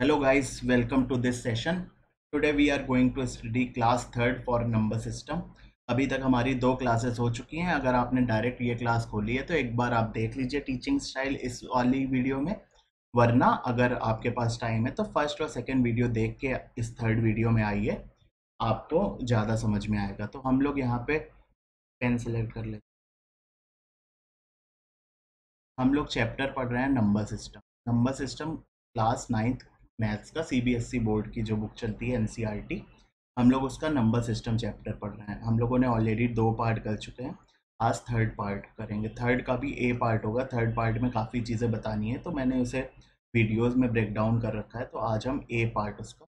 Hello guys, welcome to this session. Today we are going to study class third for number system. अभी तक हमारी दो classes हो चुकी हैं। अगर आपने डायरेक्ट ये क्लास खोली है तो एक बार आप देख लीजिए टीचिंग स्टाइल इस वाली वीडियो में, वरना अगर आपके पास टाइम है तो फर्स्ट और सेकंड वीडियो देख के इस थर्ड वीडियो में आइए, आपको ज़्यादा समझ में आएगा। तो हम लोग यहाँ पे पेन सेलेक्ट कर लेते हैं। हम लोग चैप्टर पढ़ रहे हैं number system. Number system class ninth maths का सीबीएसई बोर्ड की जो बुक चलती है एनसीईआरटी, हम लोग उसका नंबर सिस्टम चैप्टर पढ़ रहे हैं। हम लोगों ने ऑलरेडी दो पार्ट कर चुके हैं, आज थर्ड पार्ट करेंगे। थर्ड का भी ए पार्ट होगा। थर्ड पार्ट में काफ़ी चीज़ें बतानी है तो मैंने उसे वीडियोस में ब्रेक डाउन कर रखा है, तो आज हम ए पार्ट उसका।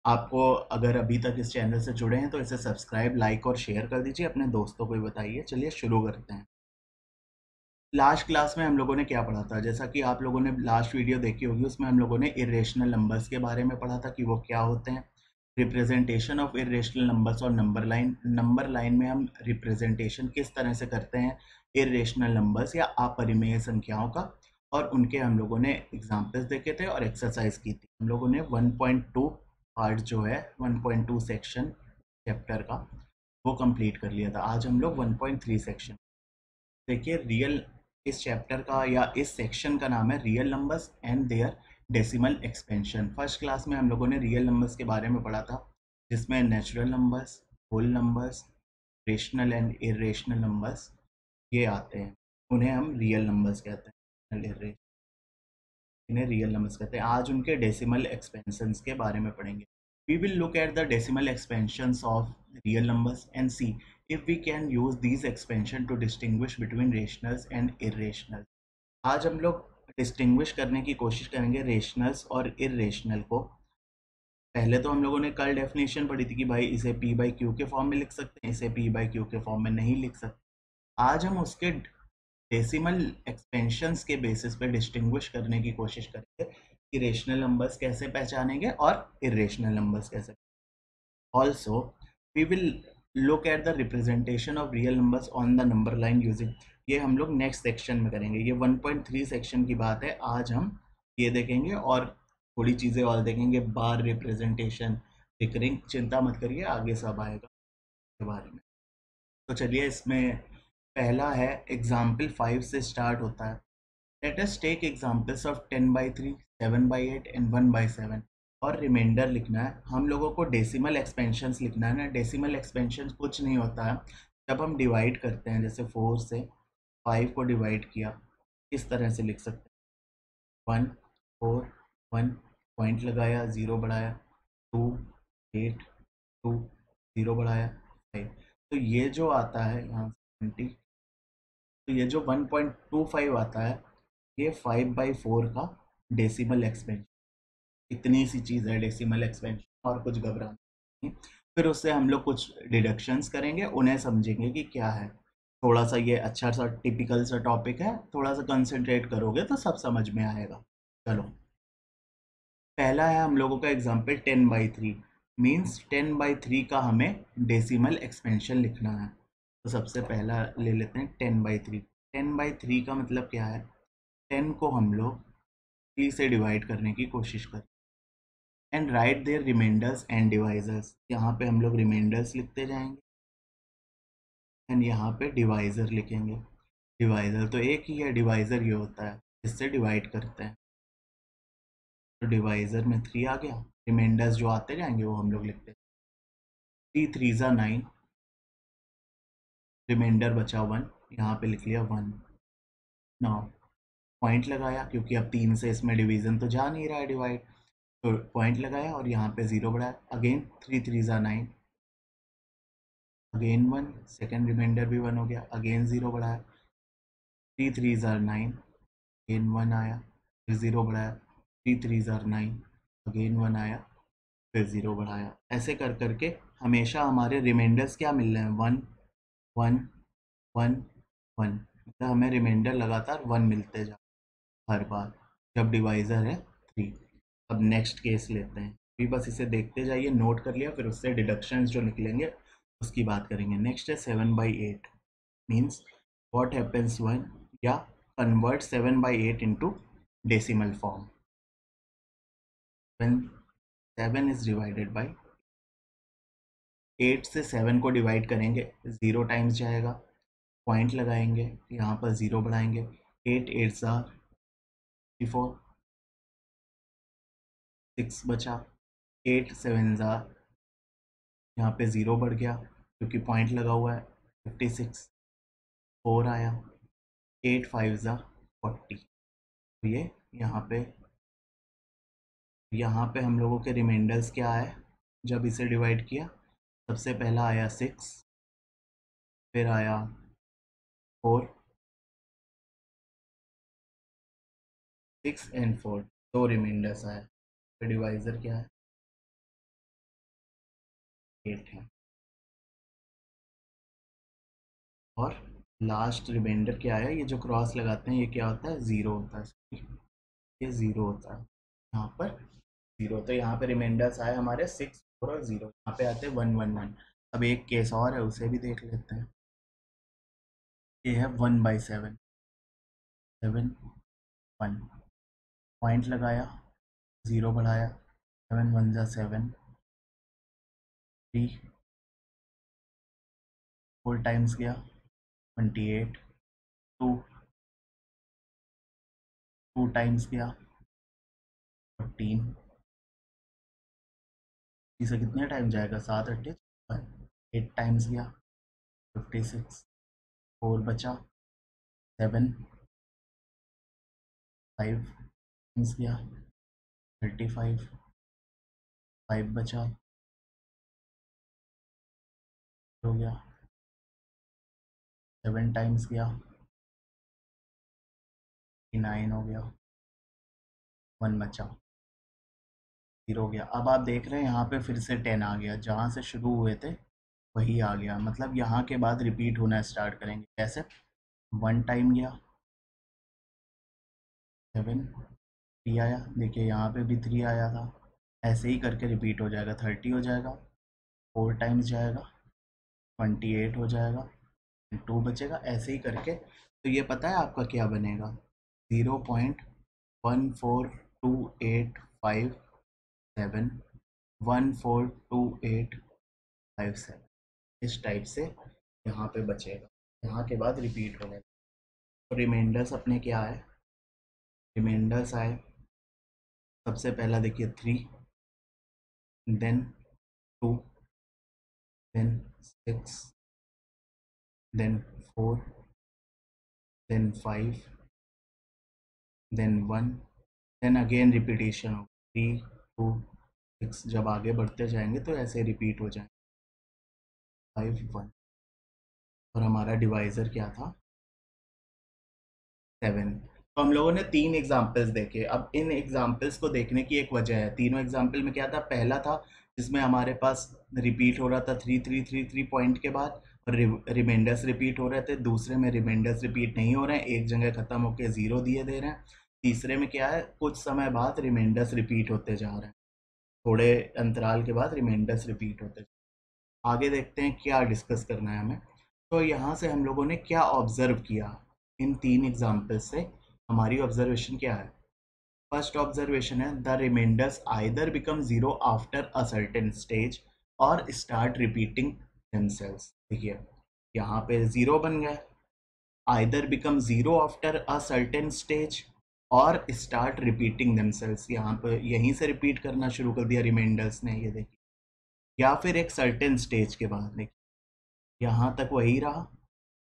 आपको अगर अभी तक इस चैनल से जुड़े हैं तो इसे सब्सक्राइब, लाइक और शेयर कर दीजिए, अपने दोस्तों को भी बताइए। चलिए शुरू करते हैं। लास्ट क्लास में हम लोगों ने क्या पढ़ा था? जैसा कि आप लोगों ने लास्ट वीडियो देखी होगी, उसमें हम लोगों ने इरेशनल नंबर्स के बारे में पढ़ा था कि वो क्या होते हैं, रिप्रेजेंटेशन ऑफ इरेशनल नंबर्स और नंबर लाइन में हम रिप्रेजेंटेशन किस तरह से करते हैं इरेशनल नंबर्स या अपरिमेय संख्याओं का, और उनके हम लोगों ने एग्जाम्पल्स देखे थे और एक्सरसाइज की थी। हम लोगों ने 1.2 पार्ट जो है 1.2 सेक्शन चैप्टर का वो कंप्लीट कर लिया था। आज हम लोग 1.3 सेक्शन देखिए। रियल इस चैप्टर का या इस सेक्शन का नाम है real numbers and their decimal expansion. First class में हम लोगों ने रियल नंबर्स के बारे में पढ़ा था, जिसमें natural numbers, whole numbers, rational and irrational numbers ये आते हैं। उन्हें हम रियल नंबर्स कहते हैं, इन्हें रियल नंबर्स कहते हैं। आज उनके डेसिमल एक्सपेंशंस के बारे में पढ़ेंगे। We will look at the decimal expansions of real numbers and see if we can use these expansion to distinguish between rationals and irrationals. आज हम लोग डिस्टिंग्विश करने की कोशिश करेंगे रेशनल्स और इरेशनल को। पहले तो हम लोगों ने कल डेफिनेशन पढ़ी थी कि भाई इसे p बाई क्यू के फॉर्म में लिख सकते हैं, इसे p बाई क्यू के फॉर्म में नहीं लिख सकते। आज हम उसके डेसिमल एक्सपेंशंस के बेसिस पे डिस्टिंग्विश करने की कोशिश करेंगे कि रेशनल नंबर्स कैसे पहचानेंगे और इरेशनल नंबर्स कैसे। Also we will look at the representation of real numbers on the number line using, ये हम लोग नेक्स्ट सेक्शन में करेंगे। ये 1.3 सेक्शन की बात है। आज हम ये देखेंगे और थोड़ी चीज़ें और देखेंगे, बार रिप्रेजेंटेशन, रिकरिंग। चिंता मत करिए, आगे सब आएगा के बारे में। तो चलिए, इसमें पहला है एग्जाम्पल 5 से स्टार्ट होता है। Let us take examples of 10/3, 7/8 and 1/7 और रिमाइंडर लिखना है। हम लोगों को डेसिमल एक्सपेंशंस लिखना है ना। डेसिमल एक्सपेंशन कुछ नहीं होता है, जब हम डिवाइड करते हैं, जैसे 4 से 5 को डिवाइड किया, इस तरह से लिख सकते हैं 1 4 1, पॉइंट लगाया, 0 बढ़ाया, 2 8 2, 0 बढ़ाया 5। तो ये जो आता है यहाँ से 20, तो ये जो 1.25 आता है, ये 5/4 का डेसिमल एक्सपेंशन। इतनी सी चीज़ है डेसिमल एक्सपेंशन, और कुछ घबराना नहीं। फिर उससे हम लोग कुछ डिडक्शंस करेंगे, उन्हें समझेंगे कि क्या है। थोड़ा सा ये अच्छा सा टिपिकल सा टॉपिक है, थोड़ा सा कंसंट्रेट करोगे तो सब समझ में आएगा। चलो, पहला है हम लोगों का एग्जाम्पल 10/3। मीन्स 10/3 का हमें डेसिमल एक्सपेंशन लिखना है। तो सबसे पहला ले लेते हैं 10/3। 10/3 का मतलब क्या है? 10 को हम लोग 3 से डिवाइड करने की कोशिश करें and write their remainders and divisors. यहाँ पे हम लोग रिमाइंडर्स लिखते जाएंगे एंड यहाँ पे डिवाइजर लिखेंगे। डिवाइजर तो एक ही है, डिवाइजर ये होता है जिससे डिवाइड करते हैं। तो डिवाइजर में 3 आ गया, रिमाइंडर्स जो आते जाएंगे वो हम लोग लिखते हैं। 3 3 ज़ा 9, रिमाइंडर बचा 1, यहाँ पे लिख लिया 1। नाउ पॉइंट लगाया, क्योंकि अब 3 से इसमें डिवीजन तो जा नहीं रहा है, डिवाइड, तो पॉइंट लगाया और यहाँ पे 0 बढ़ाया। अगेन 3 3 ज़ा 9, अगेन 1, सेकेंड रिमाइंडर भी 1 हो गया, अगेन 0 बढ़ाया। 3 3 ज़ा 9, अगेन 1 आया, फिर 0 बढ़ाया। 3 3 ज़ा 9, अगेन 1 आया, फिर 0 बढ़ाया। ऐसे कर करके हमेशा हमारे रिमाइंडर्स क्या मिल रहे हैं? 1 1 1 1। मतलब हमें रिमाइंडर लगातार 1 मिलते जा हर बार जब डिवाइज़र है 3। अब नेक्स्ट केस लेते हैं, अभी बस इसे देखते जाइए, नोट कर लिया, फिर उससे डिडक्शंस जो निकलेंगे उसकी बात करेंगे। नेक्स्ट है 7/8। मीन्स व्हाट हैपेंस वन, या convert 7/8 into decimal form. when 7 is divided by 8 से 7 को डिवाइड करेंगे 0 टाइम्स जाएगा, पॉइंट लगाएंगे, यहाँ पर 0 बढ़ाएंगे, 8 8 4 6 बचा, 8 7 यहाँ पे 0 बढ़ गया क्योंकि पॉइंट लगा हुआ है, 56 4 आया, 8 5 40। तो ये यहाँ पे हम लोगों के रिमाइंडर्स क्या आए जब इसे डिवाइड किया। सबसे पहला आया 6, फिर आया 4, 6 एंड 4, दो रिमाइंडर्स आए। तो डिवाइजर क्या है, 8 है। और लास्ट रिमाइंडर क्या है, ये जो क्रॉस लगाते हैं ये क्या होता है, 0 होता है, ये 0 होता है यहाँ पर 0। तो यहाँ पे रिमाइंडर्स आए हमारे 6 4 और 0, यहाँ पे आते हैं 1 1 1। अब एक केस और है उसे भी देख लेते हैं। ये है 1/7, 7 1, पॉइंट लगाया, 0 बढ़ाया, 7 1 7, 3 4 टाइम्स गया 28, 2 2 टाइम्स गया 14, इसे कितने टाइम जाएगा, 7 8 8 टाइम्स गया 56, 4 बचा, 7 5 टाइम्स गया 35, 5 बचा हो गया, 7 टाइम्स गया 9 हो गया, 1 बचा 0 हो गया। अब आप देख रहे हैं यहाँ पे फिर से 10 आ गया, जहाँ से शुरू हुए थे वही आ गया, मतलब यहाँ के बाद रिपीट होना स्टार्ट करेंगे। कैसे, 1 टाइम गया 7, 3 आया, देखिए यहाँ पे भी 3 आया था, ऐसे ही करके रिपीट हो जाएगा, 30 हो जाएगा, 4 टाइम्स जाएगा 28 हो जाएगा, 2 बचेगा, ऐसे ही करके। तो ये पता है आपका क्या बनेगा, 0.14285 14285 इस टाइप से यहाँ पे बचेगा, यहाँ के बाद रिपीट होने। तो रिमाइंडर्स अपने क्या है, रिमाइंडर्स आए सबसे पहला देखिए 3, then 2, then 6, then 4, then 5, then 1, then again repetition हो 3 2 6। जब आगे बढ़ते जाएंगे तो ऐसे रिपीट हो जाएंगे 5 1। और हमारा डिवाइज़र क्या था, 7। तो हम लोगों ने 3 एग्जाम्पल्स देखे। अब इन एग्जाम्पल्स को देखने की एक वजह है। तीनों एग्जाम्पल में क्या था, पहला था जिसमें हमारे पास रिपीट हो रहा था 3 3 3 3 पॉइंट के बाद, और रिमाइंडर्स रिपीट हो रहे थे। दूसरे में रिमाइंडर्स रिपीट नहीं हो रहे हैं, एक जगह ख़त्म होकर 0 दिए दे रहे हैं। तीसरे में क्या है, कुछ समय बाद रिमाइंडर्स रिपीट होते जा रहे हैं, थोड़े अंतराल के बाद रिमाइंडर्स रिपीट होते। आगे देखते हैं क्या डिस्कस करना है हमें। तो यहाँ से हम लोगों ने क्या ऑब्जर्व किया इन 3 एग्जाम्पल से, हमारी ऑब्जर्वेशन क्या है। फर्स्ट ऑब्जर्वेशन है, the remainders either become 0 after a certain stage और स्टार्ट रिपीटिंग देमसेल्व्स। देखिए यहाँ पे 0 बन गया, either become 0 after a certain stage और स्टार्ट रिपीटिंग देमसेल्व्स, यहाँ पे यहीं से रिपीट करना शुरू कर दिया रिमाइंडर्स ने, ये देखिए। या फिर एक सर्टेन स्टेज के बाद, देखिए यहाँ तक वही रहा,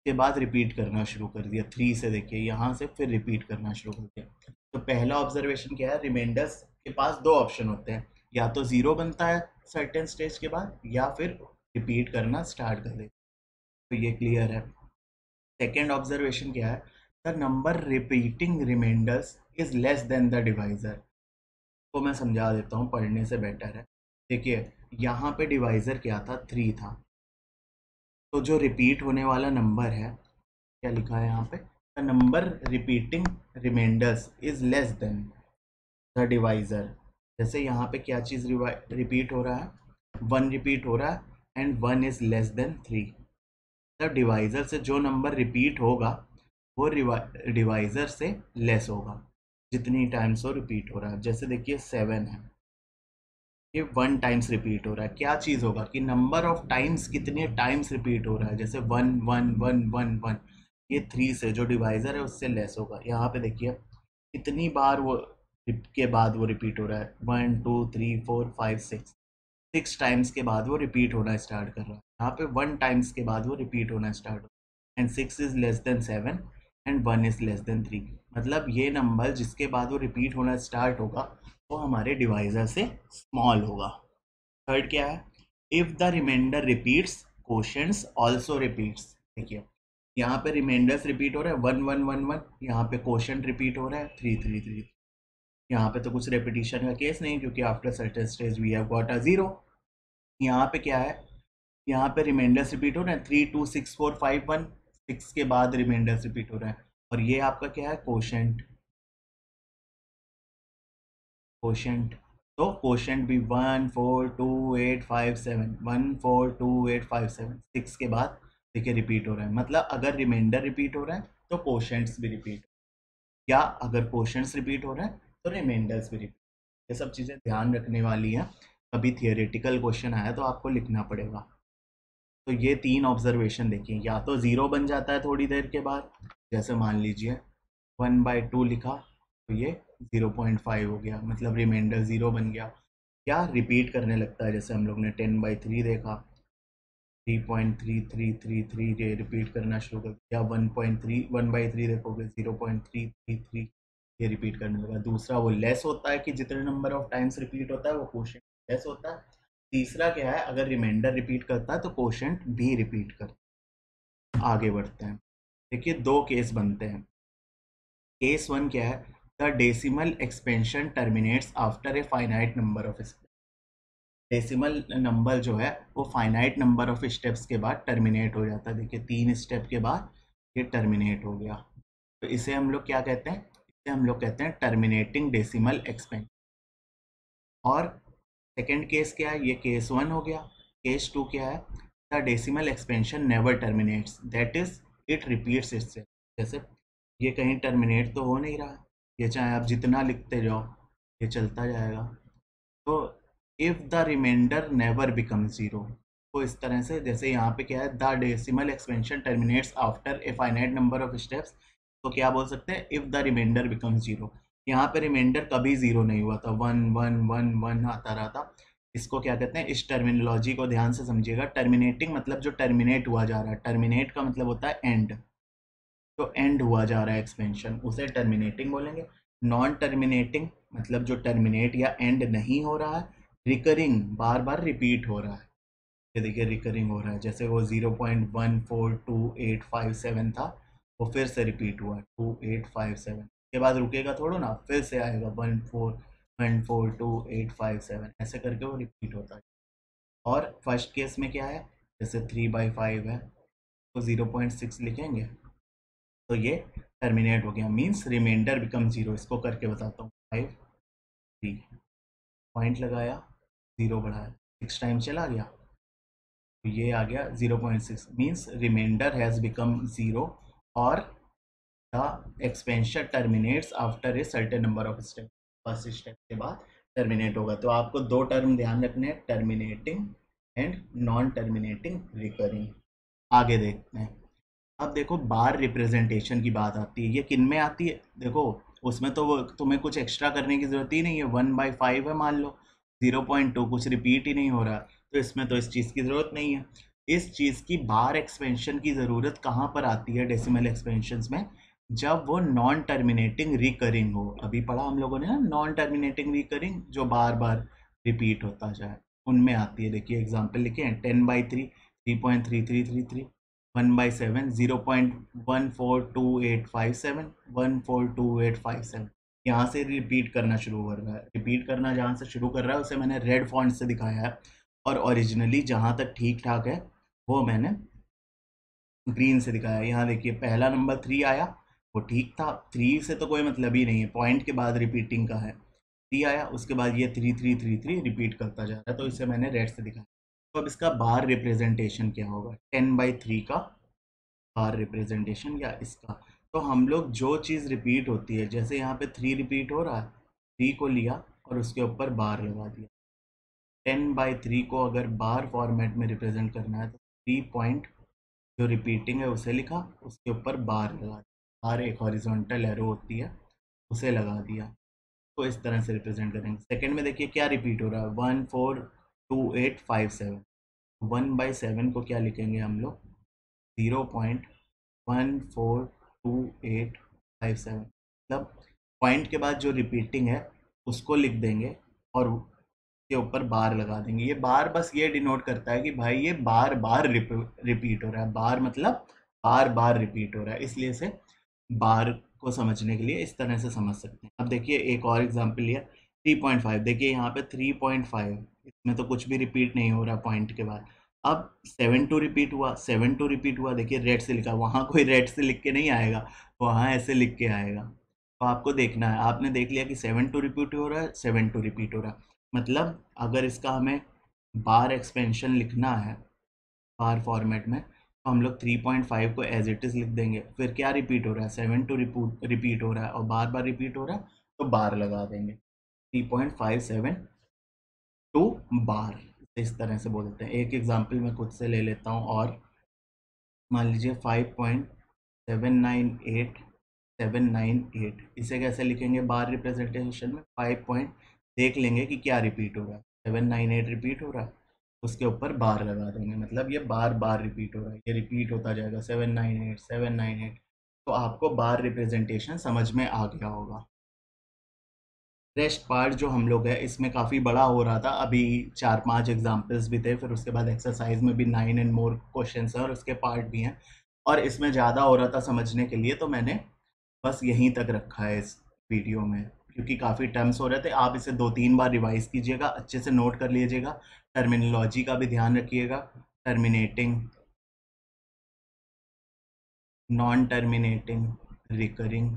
के बाद रिपीट करना शुरू कर दिया 3 से, देखिए यहाँ से फिर रिपीट करना शुरू कर दिया। तो पहला ऑब्जर्वेशन क्या है, रिमाइंडर्स के पास दो ऑप्शन होते हैं, या तो 0 बनता है सर्टेन स्टेज के बाद, या फिर रिपीट करना स्टार्ट कर दे। तो ये क्लियर है। सेकेंड ऑब्जर्वेशन क्या है, the number repeating remainders is less than the divisor. तो मैं समझा देता हूँ, पढ़ने से बेटर है। देखिए यहाँ पे डिवाइजर क्या था, 3 था, तो जो रिपीट होने वाला नंबर है, क्या लिखा है यहाँ पे, the number repeating remainders is less than the divisor. जैसे यहाँ पे क्या चीज़ रिपीट हो रहा है, 1 रिपीट हो रहा है and 1 is less then 3। The divisor से जो नंबर रिपीट होगा वो डिवाइजर से लेस होगा जितनी टाइम्स वो रिपीट हो रहा है। जैसे देखिए 7 है, ये 1 टाइम्स रिपीट हो रहा है। क्या चीज़ होगा कि नंबर ऑफ टाइम्स, कितने टाइम्स रिपीट हो रहा है। जैसे 1 1 1 1 1, ये 3 से जो डिवाइज़र है उससे लेस होगा। यहाँ पे देखिए कितनी बार वो के बाद वो रिपीट हो रहा है, 1 2 3 4 5 6, 6 टाइम्स के बाद वो रिपीट होना स्टार्ट कर रहा है। यहाँ पे 1 टाइम्स के बाद वो रिपीट होना स्टार्ट हो, and 6 is less then 7 and 1 is less then 3। मतलब ये नंबर जिसके बाद वो रिपीट होना स्टार्ट होगा वो हमारे डिवाइजर से स्मॉल होगा। थर्ड क्या है, if the remainder repeats quotients also repeats. देखिए यहाँ पे रिमाइंडर्स रिपीट हो रहा है 1 1 1 1, यहाँ पे क्वोशंट रिपीट हो रहा है 3 3 3। यहाँ पे तो कुछ रेपिटेशन का केस नहीं क्योंकि after certain stage we have got a zero. यहाँ पे क्या है, यहाँ पे रिमाइंडर्स रिपीट हो रहे हैं 3 2 6 4 5 1, 6 के बाद रिमाइंडर्स रिपीट हो रहा है। और ये आपका क्या है, कोशेंट। कोशेंट तो कोशेंट भी 1 4 2 8 5 7, 1 4 2 8 5 7, 6 के बाद देखिए रिपीट हो रहा है। मतलब अगर रिमाइंडर रिपीट हो रहा है तो कोशेंट्स भी रिपीट, या अगर कोशेंट्स रिपीट हो रहा है तो रिमाइंडर्स भी रिपीट। ये सब चीज़ें ध्यान रखने वाली हैं। कभी थियोरेटिकल क्वेश्चन आया तो आपको लिखना पड़ेगा। तो ये 3 ऑब्जर्वेशन देखिए, या तो ज़ीरो बन जाता है थोड़ी देर के बाद, जैसे मान लीजिए 1/2 लिखा तो ये 0.5 हो गया, मतलब रिमाइंडर ज़ीरो बन गया। या रिपीट करने लगता है, जैसे हम लोग ने 10/3 देखा, 3.3333 ये रिपीट करना शुरू कर दिया। 1.3 देखोगे 0.333 ये रिपीट करने लगा। दूसरा वो लेस होता है कि जितने नंबर ऑफ टाइम्स रिपीट होता है वो क्वोशंट लेस होता है। तीसरा क्या है, अगर रिमाइंडर रिपीट करता है तो क्वोशंट भी रिपीट करता है। आगे बढ़ते हैं। देखिए 2 केस बनते हैं। केस 1 क्या है, the decimal expansion terminates after a finite number of steps. Decimal number जो है वो फाइनाइट नंबर ऑफ स्टेप्स के बाद टर्मिनेट हो जाता है। देखिए 3 स्टेप के बाद ये टर्मिनेट हो गया, तो इसे हम लोग क्या कहते हैं, इसे हम लोग कहते हैं टर्मिनेटिंग डेसिमल एक्सपेंशन। और सेकेंड केस क्या है, ये केस 1 हो गया। केस 2 क्या है, the decimal expansion never terminates, that is it repeats itself. जैसे ये कहीं टर्मिनेट तो हो नहीं रहा, ये चाहे आप जितना लिखते जाओ ये चलता जाएगा। तो if the remainder never become zero, तो इस तरह से जैसे यहाँ पे क्या है, the decimal expansion terminates after a finite number of steps, तो क्या बोल सकते हैं, if the remainder become zero. यहाँ पे रिमाइंडर कभी जीरो नहीं हुआ था, 1 1 1 1 आता रहा था। इसको क्या कहते हैं, इस टर्मिनोलॉजी को ध्यान से समझिएगा। टर्मिनेटिंग मतलब जो टर्मिनेट हुआ जा रहा है, टर्मिनेट का मतलब होता है एंड, जो एंड हुआ जा रहा है एक्सपेंशन उसे टर्मिनेटिंग बोलेंगे। नॉन टर्मिनेटिंग मतलब जो टर्मिनेट या एंड नहीं हो रहा है, रिकरिंग बार बार रिपीट हो रहा है। ये देखिए रिकरिंग हो रहा है, जैसे वो 0.142857 था, वो फिर से रिपीट हुआ 2857 के बाद रुकेगा थोड़ा ना, फिर से आएगा 14142 857, ऐसे करके वो रिपीट होता है। और फर्स्ट केस में क्या है, जैसे 3/5 है तो 0.6 लिखेंगे तो ये टर्मिनेट हो गया, मीन्स रिमाइंडर बिकम जीरो। इसको करके बताता हूँ, 5 3 पॉइंट लगाया, जीरो बढ़ाया, 6 टाइम चला गया तो ये आ गया 0.6, means remainder has become zero, और the expansion terminates after a certain number of step. First step के बाद टर्मिनेट होगा। तो आपको 2 टर्म ध्यान रखने हैं, terminating and non terminating recurring. आगे देखते हैं। अब देखो बार रिप्रेजेंटेशन की बात आती है, ये किन में आती है, देखो उसमें तो वो तुम्हें कुछ एक्स्ट्रा करने की ज़रूरत ही नहीं है, 1/5 है मान लो, 0.2 कुछ रिपीट ही नहीं हो रहा, तो इसमें तो इस चीज़ की ज़रूरत नहीं है। इस चीज़ की बार एक्सपेंशन की ज़रूरत कहाँ पर आती है डेसिमल एक्सपेंशंस में, जब वो नॉन टर्मिनेटिंग रिकरिंग हो। अभी पढ़ा हम लोगों ने ना, नॉन टर्मिनेटिंग रिकरिंग जो बार बार रिपीट होता जाए, उनमें आती है। देखिए एग्जाम्पल लिखे हैं, 10/3 3.3333, 1/7 0.142857, 142 857। यहाँ से रिपीट करना शुरू कर रहा है, रिपीट करना जहाँ से शुरू कर रहा है उसे मैंने रेड फॉन्ट से दिखाया है, और ओरिजिनली जहाँ तक ठीक ठाक है वो मैंने ग्रीन से दिखाया है। यहाँ देखिए पहला नंबर 3 आया, वो ठीक था, 3 से तो कोई मतलब ही नहीं है, पॉइंट के बाद रिपीटिंग का है। 3 आया, उसके बाद ये 3 3 3 3 रिपीट करता जा रहा है, तो इसे मैंने रेड से दिखाया। तो अब इसका बार रिप्रेजेंटेशन क्या होगा, 10/3 का बार रिप्रेजेंटेशन या इसका। तो हम लोग जो चीज़ रिपीट होती है, जैसे यहाँ पे 3 रिपीट हो रहा है, 3 को लिया और उसके ऊपर बार लगा दिया, 10/3 को अगर बार फॉर्मेट में रिप्रेजेंट करना है तो 3 पॉइंट जो रिपीटिंग है उसे लिखा, उसके ऊपर बार लगा दिया। बार एक हॉरिजॉन्टल एरो होती है, उसे लगा दिया। तो इस तरह से रिप्रेजेंट करेंगे। सेकंड में देखिए क्या रिपीट हो रहा है, 142857। 1/7 को क्या लिखेंगे हम लोग, 0.142857। मतलब पॉइंट के बाद जो रिपीटिंग है उसको लिख देंगे और के ऊपर बार लगा देंगे। ये बार बस ये डिनोट करता है कि भाई ये बार बार रिपीट हो रहा है। बार मतलब बार बार रिपीट हो रहा है, इसलिए से बार को समझने के लिए इस तरह से समझ सकते हैं। अब देखिए एक और एग्जांपल लिया, 3.5। देखिए यहाँ पे 3.5, इसमें तो कुछ भी रिपीट नहीं हो रहा पॉइंट के बाद। अब 7 टू रिपीट हुआ, 7 टू रिपीट हुआ, देखिए रेड से लिखा, वहाँ कोई रेड से लिख के नहीं आएगा, वहाँ ऐसे लिख के आएगा। तो आपको देखना है, आपने देख लिया कि 7 टू रिपीट हो रहा है, 7 टू रिपीट हो रहा है। मतलब अगर इसका हमें बार एक्सपेंशन लिखना है बार फॉर्मेट में, तो हम लोग 3.5 को एज इट इज़ लिख देंगे। फिर क्या रिपीट हो रहा है, 7 टू रिपीट हो रहा है और बार बार रिपीट हो रहा है, तो बार लगा देंगे। 3.57 टू बार, इस तरह से बोलते हैं। एक एग्जांपल मैं खुद से ले लेता हूँ और मान लीजिए 5.798798। इसे कैसे लिखेंगे बार रिप्रेजेंटेशन में, 5 पॉइंट देख लेंगे कि क्या रिपीट हो रहा है, 798 रिपीट हो रहा है, उसके ऊपर बार लगा देंगे। मतलब ये बार बार रिपीट हो रहा है, ये रिपीट होता जाएगा 798 798। तो आपको बार रिप्रेजेंटेशन समझ में आ गया होगा। रेस्ट पार्ट जो हम लोग है इसमें काफ़ी बड़ा हो रहा था, अभी 4-5 एग्जाम्पल्स भी थे, फिर उसके बाद एक्सरसाइज में भी 9 एंड मोर क्वेश्चंस हैं और उसके पार्ट भी हैं, और इसमें ज़्यादा हो रहा था समझने के लिए, तो मैंने बस यहीं तक रखा है इस वीडियो में, क्योंकि काफ़ी टर्म्स हो रहे थे। आप इसे 2-3 बार रिवाइज कीजिएगा, अच्छे से नोट कर लीजिएगा, टर्मिनोलॉजी का भी ध्यान रखिएगा। Terminating, non terminating, recurring,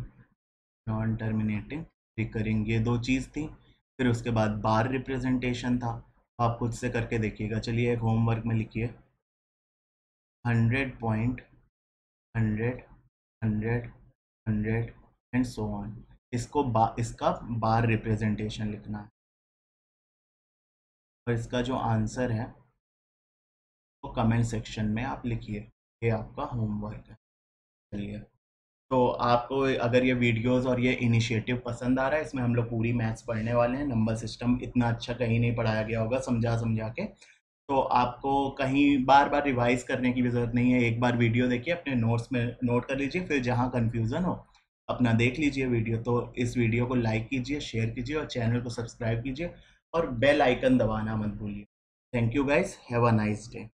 non terminating, recurring, ये दो चीज़ थी। फिर उसके बाद बार रिप्रेजेंटेशन था, आप खुद से करके देखिएगा। चलिए एक होमवर्क में लिखिए 100 पॉइंट, 100, 100, 100 एंड सो ऑन। इसको इसका बार रिप्रेजेंटेशन लिखना है, और इसका जो आंसर है वो कमेंट सेक्शन में आप लिखिए। ये आपका होमवर्क है। चलिए, तो आपको अगर ये वीडियोस और ये इनिशिएटिव पसंद आ रहा है, इसमें हम लोग पूरी मैथ्स पढ़ने वाले हैं, नंबर सिस्टम इतना अच्छा कहीं नहीं पढ़ाया गया होगा समझा समझा के, तो आपको कहीं बार बार रिवाइज करने की भी ज़रूरत नहीं है। एक बार वीडियो देखिए, अपने नोट्स में नोट कर लीजिए, फिर जहाँ कन्फ्यूज़न हो अपना देख लीजिए वीडियो। तो इस वीडियो को लाइक कीजिए, शेयर कीजिए और चैनल को सब्सक्राइब कीजिए, और बेल आइकन दबाना मत भूलिए। Thank you guys, have a nice day.